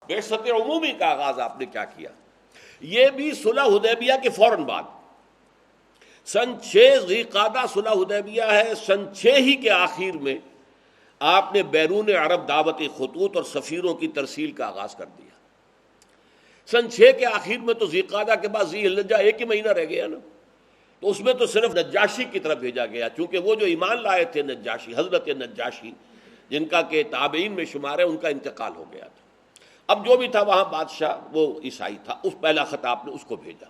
بعثت عمومی کا آغاز آپ نے کیا کیا؟ یہ بھی صلح حدیبیہ کے فوراً بعد سن 6 ذی قعدہ صلح حدیبیہ ہے، سن 6 ہی کے آخر میں آپ نے بیرون عرب دعوتی خطوط اور سفیروں کی ترسیل کا آغاز کر دیا۔ سن 6 کے آخر میں تو ذی قعدہ کے بعد ذی الحجہ ایک ہی مہینہ رہ گیا نا، تو اس میں تو صرف نجاشی کی طرف بھیجا گیا، چونکہ وہ جو ایمان لائے تھے نجاشی، حضرت نجاشی جن کا کہ تابعین میں شمار ہے، ان کا انتقال ہو گیا تھا۔ اب جو بھی تھا وہاں بادشاہ وہ عیسائی تھا، اس پہلا خط آپ نے اس کو بھیجا۔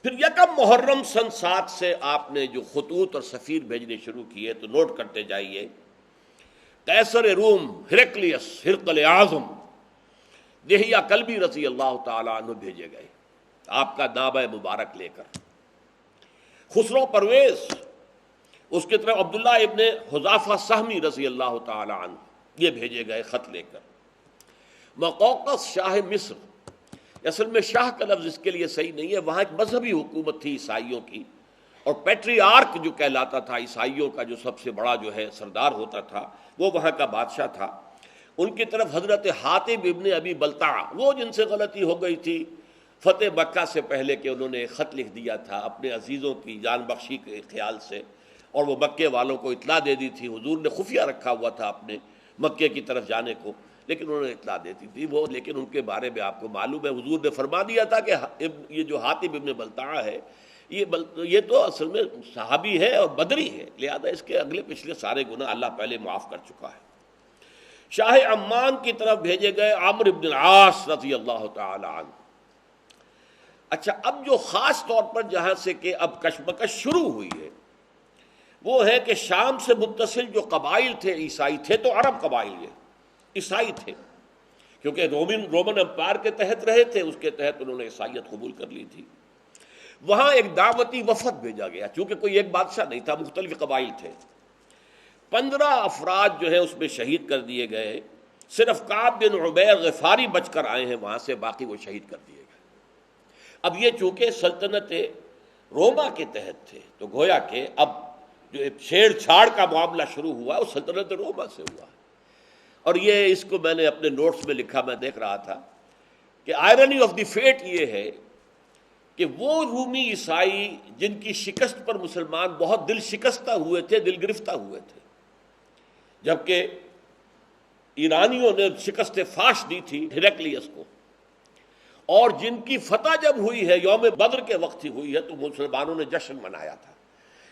پھر یکم محرم سن 7 سے آپ نے جو خطوط اور سفیر بھیجنے شروع کیے، تو نوٹ کرتے جائیے۔ قیصر روم ہرقلیس، ہرقل اعظم، دہیہ کلبی رضی اللہ تعالیٰ عنہ بھیجے گئے آپ کا نامہ مبارک لے کر۔ خسرو پرویز، اس کی طرف عبداللہ ابن حذافہ سہمی رضی اللہ تعالیٰ عنہ، یہ بھیجے گئے خط لے کر۔ مقوقس شاہ مصر، اصل میں شاہ کا لفظ اس کے لیے صحیح نہیں ہے، وہاں ایک مذہبی حکومت تھی عیسائیوں کی، اور پیٹریارک جو کہلاتا تھا عیسائیوں کا، جو سب سے بڑا جو ہے سردار ہوتا تھا، وہ وہاں کا بادشاہ تھا۔ ان کی طرف حضرت حاتب ابن ابی بلتع، وہ جن سے غلطی ہو گئی تھی فتح مکہ سے پہلے کہ انہوں نے خط لکھ دیا تھا اپنے عزیزوں کی جان بخشی کے خیال سے، اور وہ مکے والوں کو اطلاع دے دی تھی، حضور نے خفیہ رکھا ہوا تھا اپنے مکے کی طرف جانے کو، لیکن انہوں نے اطلاع دیتی تھی وہ، لیکن ان کے بارے میں آپ کو معلوم ہے حضور نے فرما دیا تھا کہ یہ جو حاتب ابن بلتع ہے یہ تو اصل میں صحابی ہے اور بدری ہے، لہذا اس کے اگلے پچھلے سارے گناہ اللہ پہلے معاف کر چکا ہے۔ شاہ عمان کی طرف بھیجے گئے عمرو بن العاص رضی اللہ تعالی عنہ۔ اچھا، اب جو خاص طور پر جہاں سے کہ اب کشمکش شروع ہوئی ہے وہ ہے کہ شام سے متصل جو قبائل تھے عیسائی تھے، تو عرب قبائل یہ عیسائی تھے، کیونکہ رومن امپائر کے تحت رہے تھے، اس کے تحت انہوں نے عیسائیت قبول کر لی تھی۔ وہاں ایک دعوتی وفد بھیجا گیا، چونکہ کوئی ایک بادشاہ نہیں تھا، مختلف قبائل تھے۔ 15 افراد جو ہے اس میں شہید کر دیے گئے، صرف کعب بن عبیر غفاری بچ کر آئے ہیں وہاں سے، باقی وہ شہید کر دیے گئے۔ اب یہ چونکہ سلطنت روما کے تحت تھے، تو گویا کہ اب جو چھیڑ چھاڑ کا معاملہ شروع ہوا وہ سلطنت روما سے ہوا، اور یہ اس کو میں نے اپنے نوٹس میں لکھا، میں دیکھ رہا تھا کہ آئرنی آف دی فیٹ یہ ہے کہ وہ رومی عیسائی جن کی شکست پر مسلمان بہت دل شکستہ ہوئے تھے، دل گرفتہ ہوئے تھے، جبکہ ایرانیوں نے شکست فاش دی تھی ہرقلیس کو، اور جن کی فتح جب ہوئی ہے یوم بدر کے وقت ہی ہوئی ہے، تو مسلمانوں نے جشن منایا تھا،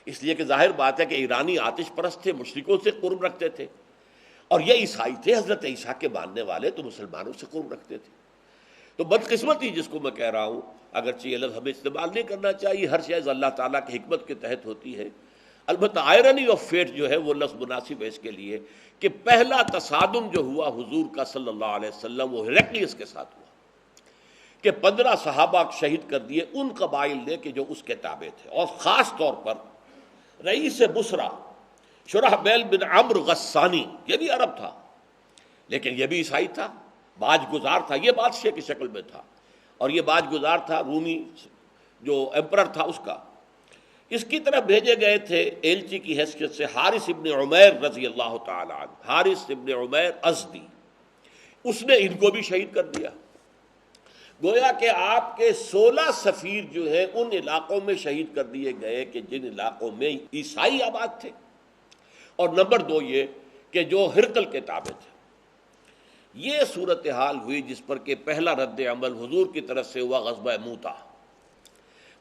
اس لیے کہ ظاہر بات ہے کہ ایرانی آتش پرست تھے، مشرکوں سے قرب رکھتے تھے، اور یہ عیسائی تھے حضرت عیسیٰ کے ماننے والے، تو مسلمانوں سے قرب رکھتے تھے۔ تو بدقسمتی جس کو میں کہہ رہا ہوں، اگرچہ یہ لفظ ہمیں استعمال نہیں کرنا چاہیے، ہر شے اللہ تعالیٰ کی حکمت کے تحت ہوتی ہے، البتہ آئرنی آف فیٹ جو ہے وہ لفظ مناسب ہے اس کے لیے کہ پہلا تصادم جو ہوا حضور کا صلی اللہ علیہ وسلم وہ ہرقلیس کے ساتھ ہوا، کہ 15 صحابہ شہید کر دیے ان قبائل نے کہ جو اس کے تابع تھے، اور خاص طور پر رئیس بصرہ شرحبیل بن عمرو غسانی، یہ بھی عرب تھا لیکن یہ بھی عیسائی تھا، باج گزار تھا، یہ بادشاہ کی شکل میں تھا، اور یہ باج گزار تھا رومی جو ایمپرر تھا اس کا۔ اس کی طرف بھیجے گئے تھے ایلچی کی حیثیت سے حارث ابن عمیر رضی اللہ تعالی عنہ، حارث ابن عمیر ازدی، اس نے ان کو بھی شہید کر دیا۔ گویا کہ آپ کے 16 سفیر جو ہے ان علاقوں میں شہید کر دیے گئے کہ جن علاقوں میں عیسائی آباد تھے، اور نمبر 2 یہ کہ جو ہرقل کے تابع تھے۔ یہ صورتحال ہوئی جس پر کہ پہلا رد عمل حضور کی طرف سے ہوا غزوہ موتا۔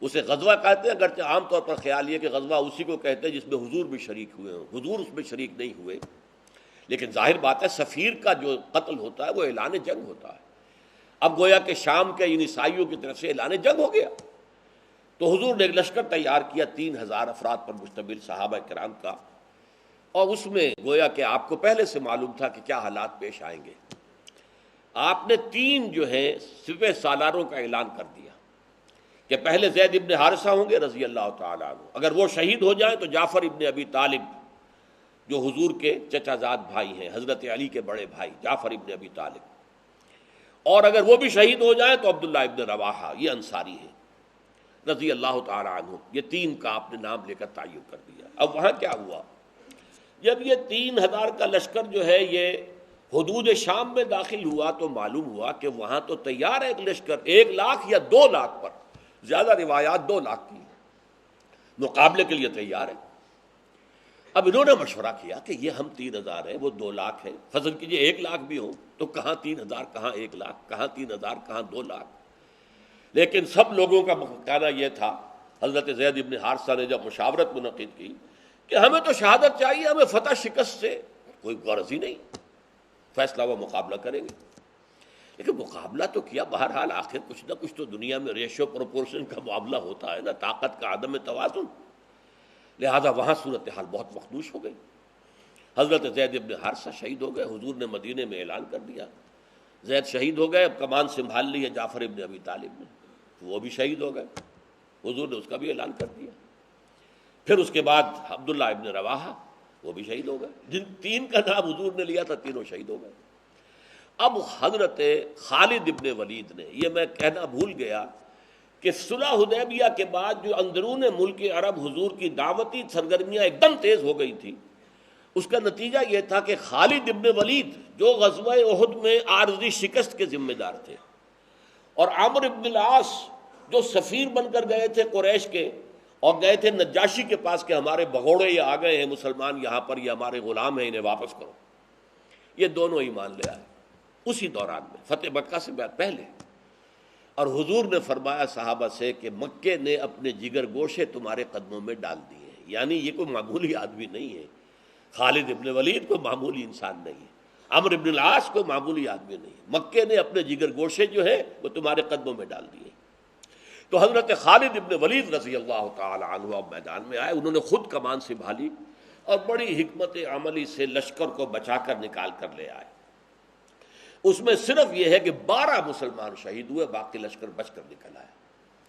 اسے غزوہ کہتے ہیں، اگرچہ عام طور پر خیال یہ کہ غزوہ اسی کو کہتے ہیں جس میں حضور بھی شریک ہوئے ہوں، حضور اس میں شریک نہیں ہوئے، لیکن ظاہر بات ہے سفیر کا جو قتل ہوتا ہے وہ اعلان جنگ ہوتا ہے۔ اب گویا کہ شام کے ان عیسائیوں کی طرف سے اعلان جنگ ہو گیا، تو حضور نے ایک لشکر تیار کیا 3000 افراد پر مشتمل صحابہ کرام کا، اور اس میں گویا کہ آپ کو پہلے سے معلوم تھا کہ کیا حالات پیش آئیں گے۔ آپ نے 3 جو ہے سپہ سالاروں کا اعلان کر دیا کہ پہلے زید ابن حارثہ ہوں گے رضی اللہ تعالی عنہ، اگر وہ شہید ہو جائیں تو جعفر ابن ابی طالب جو حضور کے چچا زاد بھائی ہیں، حضرت علی کے بڑے بھائی جعفر ابن ابی طالب، اور اگر وہ بھی شہید ہو جائیں تو عبداللہ ابن رواحہ، یہ انصاری ہے رضی اللہ تعالی عنہ۔ یہ 3 کا آپ نے نام لے کر تعین کر دیا۔ اب وہاں کیا ہوا، جب یہ 3000 کا لشکر جو ہے یہ حدود شام میں داخل ہوا تو معلوم ہوا کہ وہاں تو تیار ہے ایک لشکر 1,00,000 یا 2,00,000 پر، زیادہ روایات 2,00,000 کی، مقابلے کے لیے تیار ہے۔ اب انہوں نے مشورہ کیا کہ یہ ہم 3,000 ہیں، وہ 2,00,000 ہیں، فرض کیجئے 1,00,000 بھی ہوں تو کہاں 3,000 کہاں 1,00,000، کہاں 3,000 کہاں 2,00,000۔ لیکن سب لوگوں کا کہنا یہ تھا، حضرت زید بن حارثہ نے جب مشاورت منعقد کی کہ ہمیں تو شہادت چاہیے، ہمیں فتح شکست سے کوئی غرض ہی نہیں، فیصلہ وہ مقابلہ کریں گے۔ لیکن مقابلہ تو کیا، بہرحال آخر کچھ نہ کچھ تو دنیا میں ریشو پروپورشن کا معاملہ ہوتا ہے نا، طاقت کا عدم توازن، لہذا وہاں صورتحال بہت مخدوش ہو گئی۔ حضرت زید بن حارثہ شہید ہو گئے، حضور نے مدینے میں اعلان کر دیا زید شہید ہو گئے، اب کمان سنبھال لی ہے جعفر ابن ابی طالب نے، وہ بھی شہید ہو گئے، حضور نے اس کا بھی اعلان کر دیا۔ پھر اس کے بعد عبداللہ ابن رواحہ وہ بھی شہید ہو گئے، جن 3 کا نام حضور نے لیا تھا تینوں شہید ہو گئے۔ اب حضرت خالد ابن ولید نے، یہ میں کہنا بھول گیا کہ صلح حدیبیہ کے بعد جو اندرون ملک عرب حضور کی دعوتی سرگرمیاں ایک دم تیز ہو گئی تھی، اس کا نتیجہ یہ تھا کہ خالد ابن ولید جو غزوہ احد میں عارضی شکست کے ذمہ دار تھے، اور عامر ابن العاص جو سفیر بن کر گئے تھے قریش کے اور گئے تھے نجاشی کے پاس کہ ہمارے بگوڑے یہ آ گئے ہیں مسلمان یہاں پر، یہ ہمارے غلام ہیں، انہیں واپس کرو، یہ دونوں ایمان لے آئے اسی دوران میں، فتح مکہ سے پہلے۔ اور حضور نے فرمایا صحابہ سے کہ مکے نے اپنے جگر گوشے تمہارے قدموں میں ڈال دیے ہیں، یعنی یہ کوئی معمولی آدمی نہیں ہے، خالد ابن ولید کوئی معمولی انسان نہیں ہے، عمرو ابن العاص کوئی معمولی آدمی نہیں ہے، مکے نے اپنے جگر گوشے جو ہے وہ تمہارے قدموں میں ڈال دیے۔ تو حضرت خالد ابن ولید رضی اللہ تعالی عنہ اب میدان میں آئے، انہوں نے خود کمان سنبھالی اور بڑی حکمت عملی سے لشکر کو بچا کر نکال کر لے آئے۔ اس میں صرف یہ ہے کہ 12 مسلمان شہید ہوئے، باقی لشکر بچ کر نکل آیا،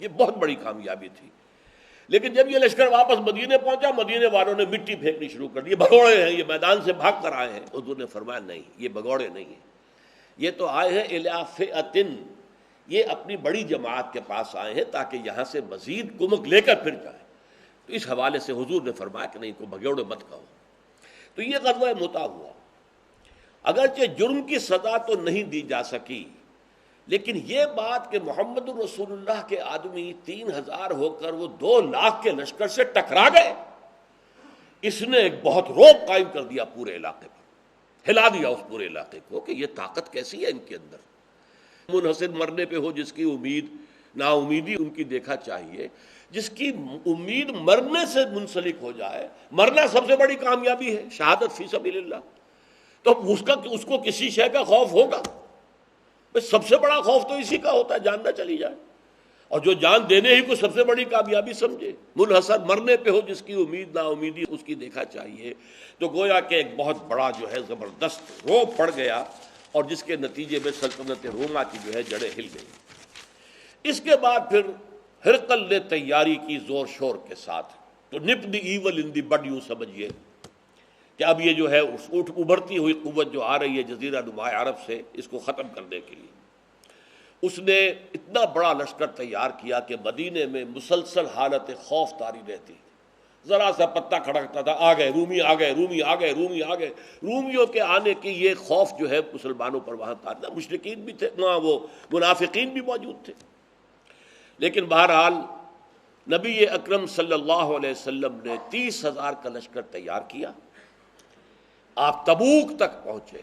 یہ بہت بڑی کامیابی تھی۔ لیکن جب یہ لشکر واپس مدینے پہنچا، مدینے والوں نے مٹی پھینکنی شروع کر دی، بھگوڑے ہیں، یہ میدان سے بھاگ کر آئے ہیں۔ حضور نے فرمایا نہیں، یہ بھگوڑے نہیں ہیں، یہ تو آئے ہیں الی فئۃ، یہ اپنی بڑی جماعت کے پاس آئے ہیں تاکہ یہاں سے مزید کمک لے کر پھر جائیں۔ تو اس حوالے سے حضور نے فرمایا کہ نہیں، کو بھگوڑے مت کہو۔ تو یہ غزوہ مؤتہ ہوا، اگرچہ جرم کی سزا تو نہیں دی جا سکی، لیکن یہ بات کہ محمد رسول اللہ کے آدمی 3,000 ہو کر وہ 2,00,000 کے لشکر سے ٹکرا گئے، اس نے ایک بہت رعب قائم کر دیا پورے علاقے پر، ہلا دیا اس پورے علاقے کو کہ یہ طاقت کیسی ہے ان کے اندر۔ منحصر مرنے پہ ہو جس کی امید، نا امیدی ان کی دیکھا چاہیے، جس کی امید مرنے سے منسلک ہو جائے، مرنا سب سے بڑی کامیابی ہے، شہادت فی سبیل اللہ، تو اس کو کسی شے کا خوف ہوگا؟ سب سے بڑا خوف تو اسی کا ہوتا ہے، جان نہ چلی جائے، اور جو جان دینے ہی کو سب سے بڑی کامیابی سمجھے، منحصر مرنے پہ ہو جس کی امید، نا امیدی اس کی دیکھا چاہیے۔ تو گویا کہ ایک بہت بڑا جو ہے زبردست رعب پڑ گیا، اور جس کے نتیجے میں سلطنت روما کی جو ہے جڑیں ہل گئی۔ اس کے بعد پھر ہرقل نے تیاری کی زور شور کے ساتھ، تو نپ دی ایول ان دی بڈ، یوں سمجھیے کہ اب یہ جو ہے ابھرتی ہوئی قوت جو آ رہی ہے جزیرہ نما عرب سے، اس کو ختم کرنے کے لیے اس نے اتنا بڑا لشکر تیار کیا کہ مدینے میں مسلسل حالت خوف طاری رہتی، ذرا سا پتہ کھڑکتا تھا، آ گئے رومی، آ گئے رومی، آ گئے رومی، آ گئے۔ رومیوں کے آنے کی یہ خوف جو ہے مسلمانوں پر وہاں تھا، مشرکین بھی تھے وہاں، وہ منافقین بھی موجود تھے۔ لیکن بہرحال نبی اکرم صلی اللہ علیہ وسلم نے 30,000 کا لشکر تیار کیا، آپ تبوک تک پہنچے،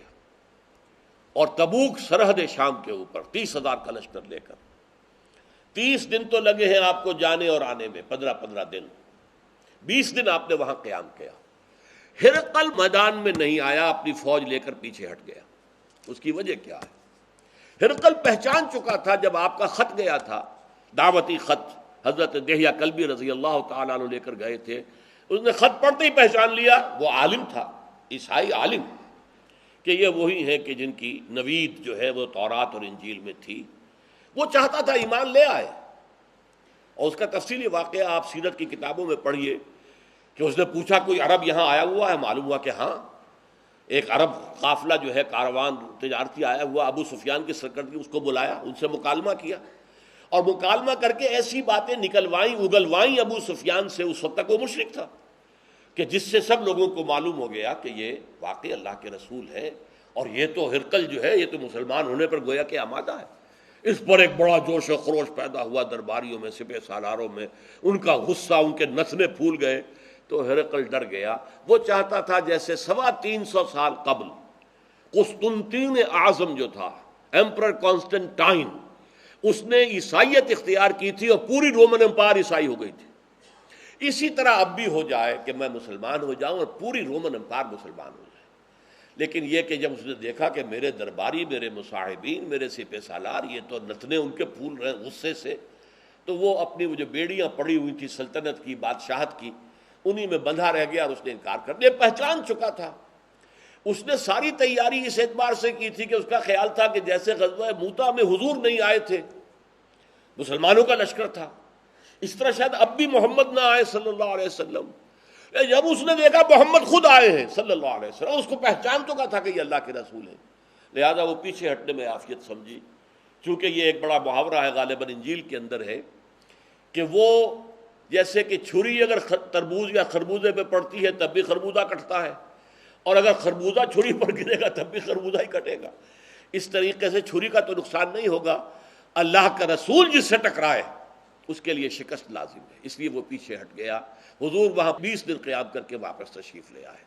اور تبوک سرحد شام کے اوپر 30,000 کا لشکر لے کر 30 دن تو لگے ہیں آپ کو جانے اور آنے میں، 15 دن، 20 دن آپ نے وہاں قیام کیا۔ ہرقل میدان میں نہیں آیا، اپنی فوج لے کر پیچھے ہٹ گیا۔ اس کی وجہ کیا ہے؟ ہرقل پہچان چکا تھا جب آپ کا خط گیا تھا، دعوتی خط حضرت دہیہ کلبی رضی اللہ تعالیٰ عنہ لے کر گئے تھے، اس نے خط پڑھتے ہی پہچان لیا، وہ عالم تھا، عیسائی عالم، کہ یہ وہی ہیں کہ جن کی نوید جو ہے وہ تورات اور انجیل میں تھی۔ وہ چاہتا تھا ایمان لے آئے، اور اس کا تفصیلی واقعہ آپ سیرت کی کتابوں میں پڑھیے کہ اس نے پوچھا کوئی عرب یہاں آیا ہوا ہے؟ معلوم ہوا کہ ہاں، ایک عرب قافلہ جو ہے کاروان تجارتی آیا ہوا، ابو سفیان کی سرکردگی، اس کو بلایا، ان سے مکالمہ کیا، اور مکالمہ کر کے ایسی باتیں نکلوائیں اگلوائیں ابو سفیان سے، اس وقت تک وہ مشرک تھا، کہ جس سے سب لوگوں کو معلوم ہو گیا کہ یہ واقعی اللہ کے رسول ہے، اور یہ تو ہرقل جو ہے یہ تو مسلمان ہونے پر گویا کہ آمادہ ہے۔ اس پر ایک بڑا جوش و خروش پیدا ہوا درباریوں میں، سپہ سالاروں میں، ان کا غصہ، ان کے نتنے پھول گئے۔ تو ہرقل ڈر گیا، وہ چاہتا تھا جیسے 325 سال قبل قسطنطین اعظم جو تھا، ایمپرر کانسٹنٹائن، اس نے عیسائیت اختیار کی تھی اور پوری رومن امپائر عیسائی ہو گئی تھی، اسی طرح اب بھی ہو جائے کہ میں مسلمان ہو جاؤں اور پوری رومن امپائر مسلمان ہو جائے۔ لیکن یہ کہ جب اس نے دیکھا کہ میرے درباری، میرے مصاحبین، میرے سپہ سالار یہ تو نتنے ان کے پھول رہے غصے سے، تو وہ اپنی وہ جو بیڑیاں پڑی ہوئی تھی سلطنت کی، بادشاہت کی، انہی میں بندھا رہ گیا اور اس نے انکار کر دیا۔ پہچان چکا تھا، اس نے ساری تیاری اس اعتبار سے کی تھی کہ اس کا خیال تھا کہ جیسے غزوہ موتا میں حضور نہیں آئے تھے، مسلمانوں کا لشکر تھا، اس طرح شاید اب بھی محمد نہ آئے صلی اللہ علیہ وسلم۔ جب اس نے دیکھا محمد خود آئے ہیں صلی اللہ علیہ وسلم، اس کو پہچان چکا تھا کہ یہ اللہ کے رسول ہیں، لہذا وہ پیچھے ہٹنے میں عافیت سمجھی۔ چونکہ یہ ایک بڑا محاورہ ہے غالباً انجیل کے اندر ہے کہ وہ جیسے کہ چھری اگر تربوز یا خربوزے پہ پڑتی ہے تب بھی خربوزہ کٹتا ہے، اور اگر خربوزہ چھری پر گرے گا تب بھی خربوزہ ہی کٹے گا۔ اس طریقے سے چھری کا تو نقصان نہیں ہوگا، اللہ کا رسول جس سے ٹکرائے اس کے لیے شکست لازم ہے، اس لیے وہ پیچھے ہٹ گیا۔ حضور وہاں 20 دن قیام کر کے واپس تشریف لے آئے۔